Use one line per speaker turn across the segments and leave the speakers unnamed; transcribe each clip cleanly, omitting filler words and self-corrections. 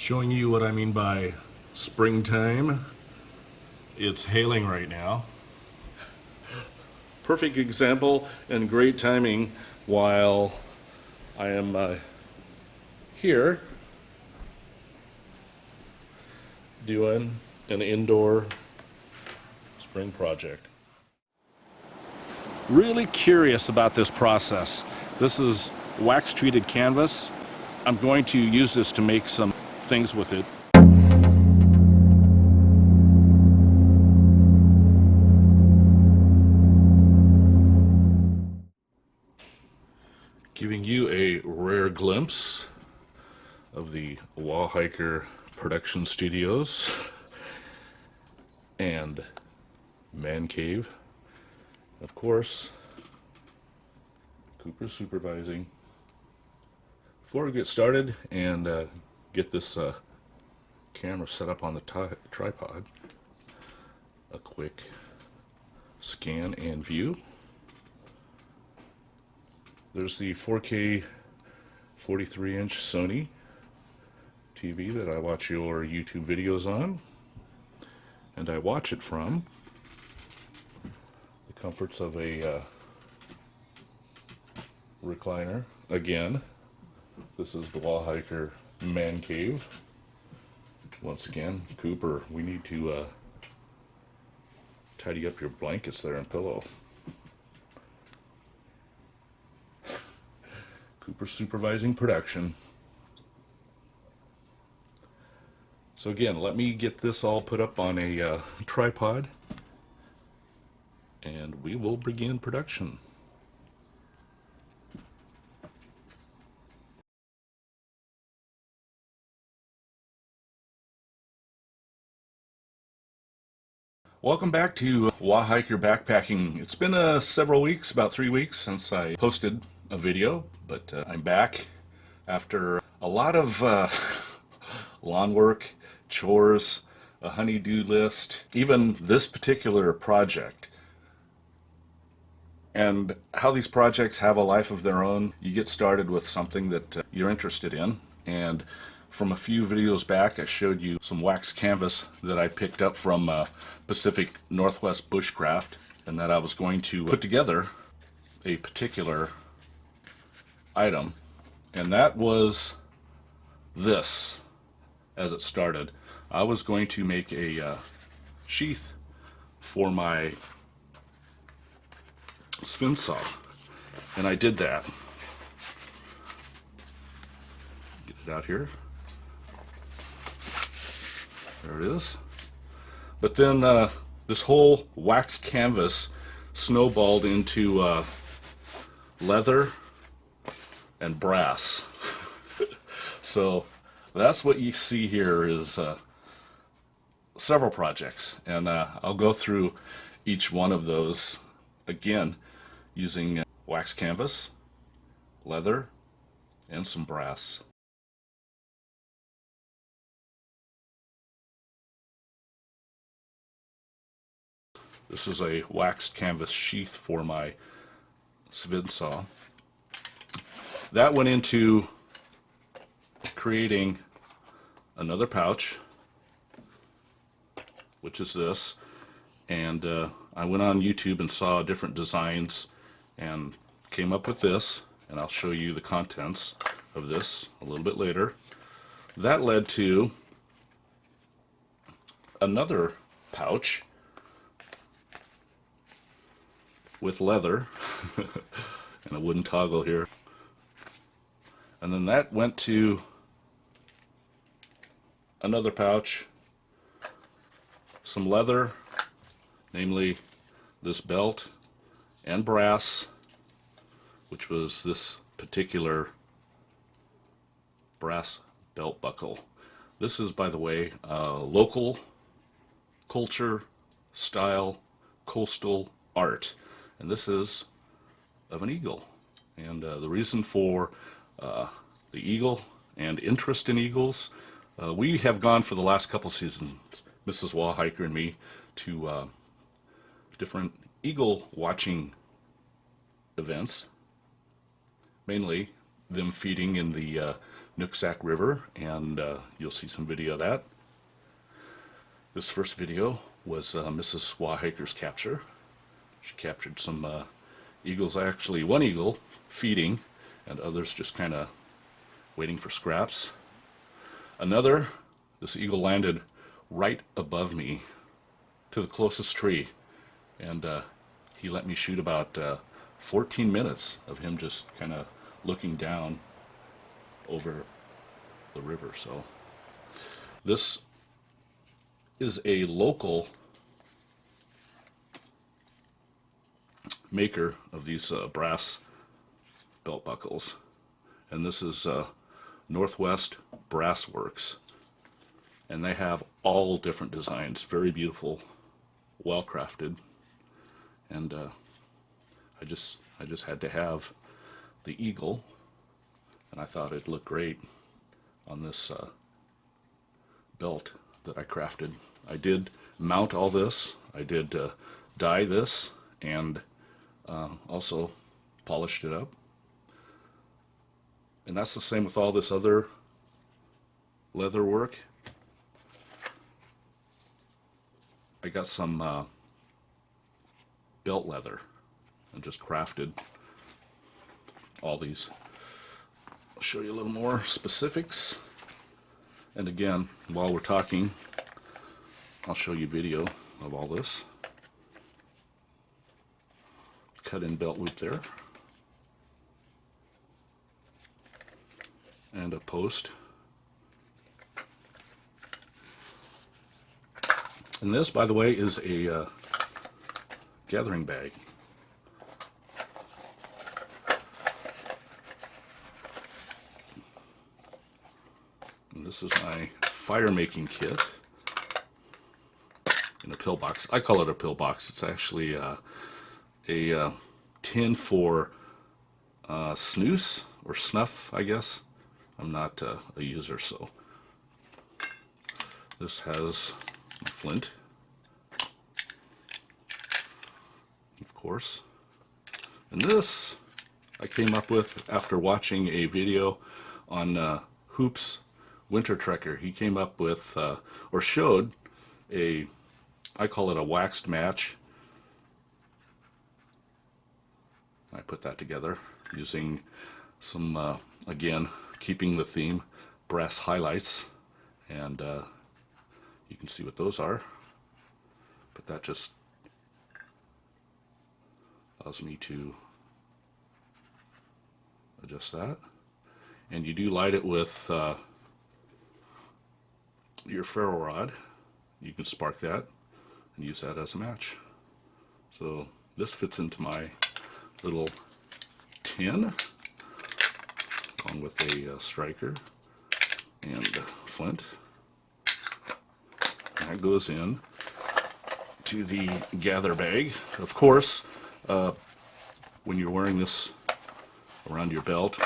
Showing you what I mean by springtime. It's hailing right now. Perfect example and great timing while I am here doing an indoor spring project. Really curious about this process. This is wax treated canvas. I'm going to use this to make some things with it. Giving you a rare glimpse of the Wawhiker production studios and man cave. Of course, Cooper supervising. Before we get started and get this camera set up on the tripod, a quick scan and view. There's the 4K 43-inch Sony TV that I watch your YouTube videos on, and I watch it from the comforts of a recliner. Again, this is the Wawhiker Man Cave. Once again, Cooper, we need to tidy up your blankets there and pillow. Cooper supervising production. So again, let me get this all put up on a tripod and we will begin production. Welcome back to Wawhiker Backpacking. It's been several weeks, about 3 weeks since I posted a video, but I'm back after a lot of lawn work, chores, a honey-do list, even this particular project. And how these projects have a life of their own. You get started with something that you're interested in, and from a few videos back I showed you some wax canvas that I picked up from Pacific Northwest Bushcraft, and that I was going to put together a particular item, and that was this. As it started, I was going to make a sheath for my Sven Saw, and I did that. Get it out here. There it is. But then this whole wax canvas snowballed into leather and brass. So that's what you see here is several projects, and I'll go through each one of those again using wax canvas, leather, and some brass. This is a waxed canvas sheath for my Sven Saw. That went into creating another pouch, which is this, and I went on YouTube and saw different designs and came up with this, and I'll show you the contents of this a little bit later. That led to another pouch with leather and a wooden toggle here, and then that went to another pouch, some leather, namely this belt, and brass, which was this particular brass belt buckle. This is, by the way, local culture, style, coastal art, and this is of an eagle. And the reason for the eagle and interest in eagles, we have gone for the last couple seasons, Mrs. Wawhiker and me, to different eagle watching events, mainly them feeding in the Nooksack River, and you'll see some video of that. This first video was Mrs. Wawhiker's capture. She captured some eagles, actually one eagle feeding, and others just kind of waiting for scraps. This eagle landed right above me to the closest tree, and he let me shoot about 14 minutes of him just kind of looking down over the river. So this is a local maker of these brass belt buckles, and this is Northwest Brass Works, and they have all different designs, very beautiful, well crafted, and I just had to have the eagle, and I thought it'd look great on this belt that I crafted. I did mount all this, I did dye this, and also polished it up. And that's the same with all this other leather work. I got some belt leather and just crafted all these. I'll show you a little more specifics. And again, while we're talking, I'll show you video of all this. Cut in belt loop there. And a post. And this, by the way, is a gathering bag. And this is my fire making kit in a pillbox. I call it a pillbox. It's actually a tin for snus or snuff, I guess. I'm not a user, so this has a flint, of course, and this I came up with after watching a video on Hoop's Winter Trekker. He came up with or showed I call it a waxed match. I put that together using some again, keeping the theme, brass highlights, and you can see what those are, but that just allows me to adjust that. And you do light it with your ferro rod. You can spark that and use that as a match. So this fits into my little tin along with a striker and flint. And that goes in to the gather bag. Of course, when you're wearing this around your belt,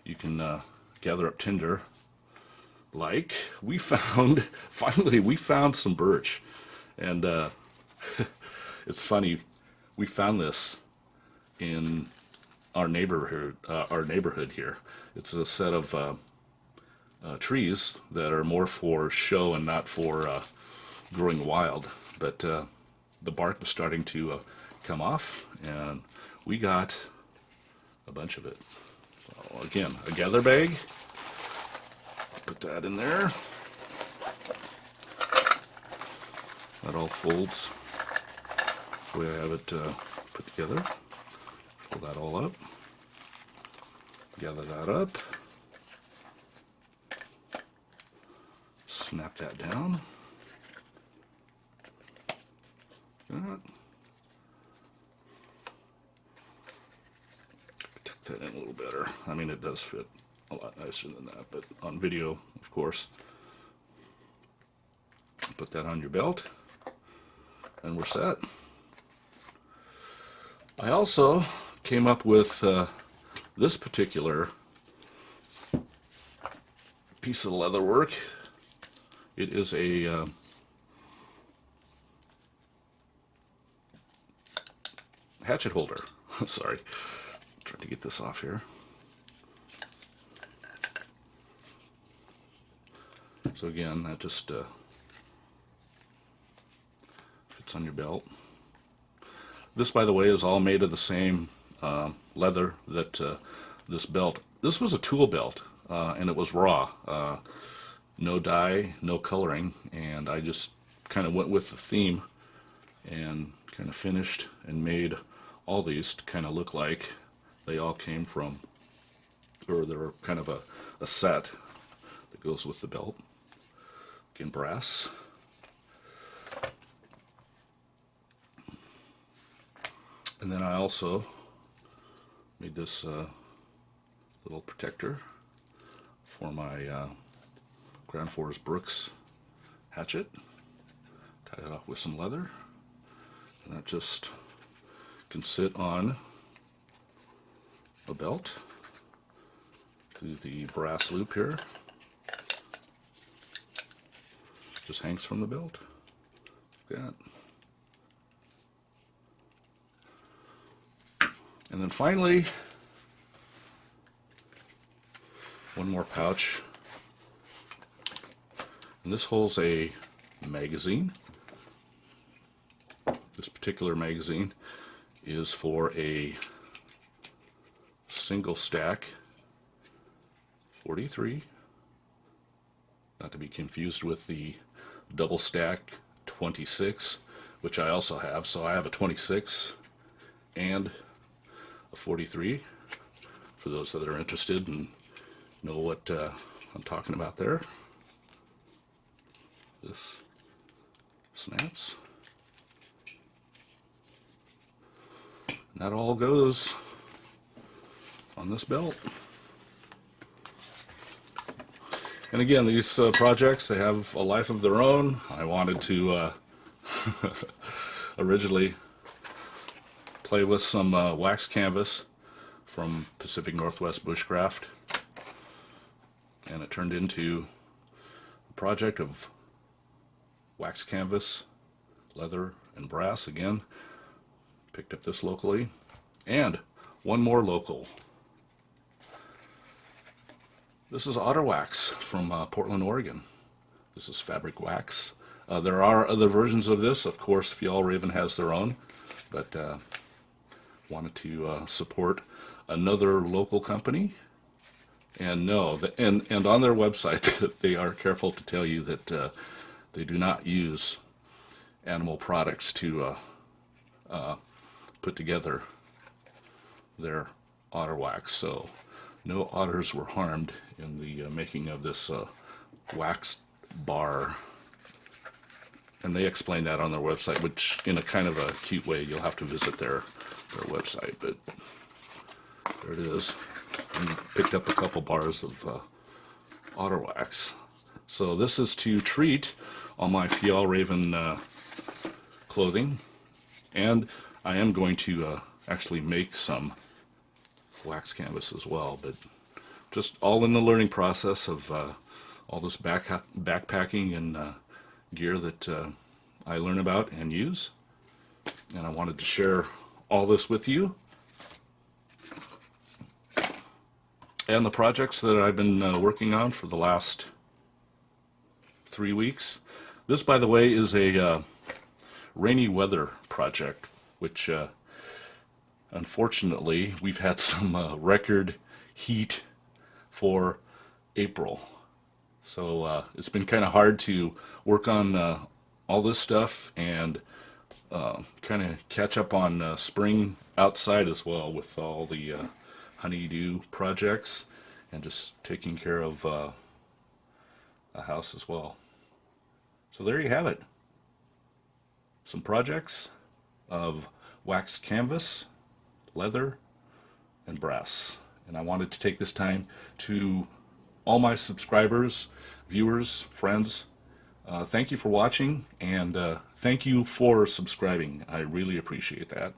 you can gather up tinder. Like we found, finally we found some birch, and it's funny, we found this in our neighborhood here. It's a set of trees that are more for show and not for growing wild, but the bark was starting to come off, and we got a bunch of it. So again, a gather bag. Put that in there. That all folds the way I have it put together. Fold that all up. Gather that up. Snap that down. That. Tuck that in a little better. I mean, it does fit a lot nicer than that, but on video, of course. Put that on your belt, and we're set. I also came up with this particular piece of leather work. It is a hatchet holder. Sorry, trying to get this off here. So again, that just fits on your belt. This, by the way, is all made of the same leather that this belt. This was a tool belt, and it was raw. No dye, no coloring, and I just kind of went with the theme and kind of finished and made all these to kind of look like they all came from, or they're kind of a set that goes with the belt. Again, brass. And then I also made this little protector for my Grand Forest Brooks hatchet. Tied it off with some leather, and that just can sit on a belt through the brass loop here. Just hangs from the belt like that. And then finally, one more pouch, and this holds a magazine. This particular magazine is for a single stack 43, not to be confused with the double stack 26, which I also have. So I have a 26 and a 43 for those that are interested and know what I'm talking about there. This snaps. And that all goes on this belt. And again, these projects, they have a life of their own. I wanted to originally play with some wax canvas from Pacific Northwest Bushcraft, and it turned into a project of wax canvas, leather, and brass. Again, picked up this locally, and one more local. This is Otter Wax from Portland, Oregon. This is fabric wax. There are other versions of this, of course. Fjallraven has their own, but wanted to support another local company. And no, and on their website, they are careful to tell you that they do not use animal products to put together their otter wax. So no otters were harmed in the making of this wax bar. And they explain that on their website, which in a kind of a cute way. You'll have to visit their website, but there it is. And picked up a couple bars of otter wax. So this is to treat all my Fjallraven clothing, and I am going to actually make some wax canvas as well, but just all in the learning process of all this backpacking and gear that I learn about and use, and I wanted to share all this with you and the projects that I've been working on for the last 3 weeks. This, by the way, is a rainy weather project, which unfortunately we've had some record heat for April. So it's been kind of hard to work on all this stuff and kind of catch up on spring outside as well, with all the honeydew projects and just taking care of a house as well. So there you have it. Some projects of wax canvas, leather, and brass. And I wanted to take this time to all my subscribers, viewers, friends. Thank you for watching, and thank you for subscribing. I really appreciate that.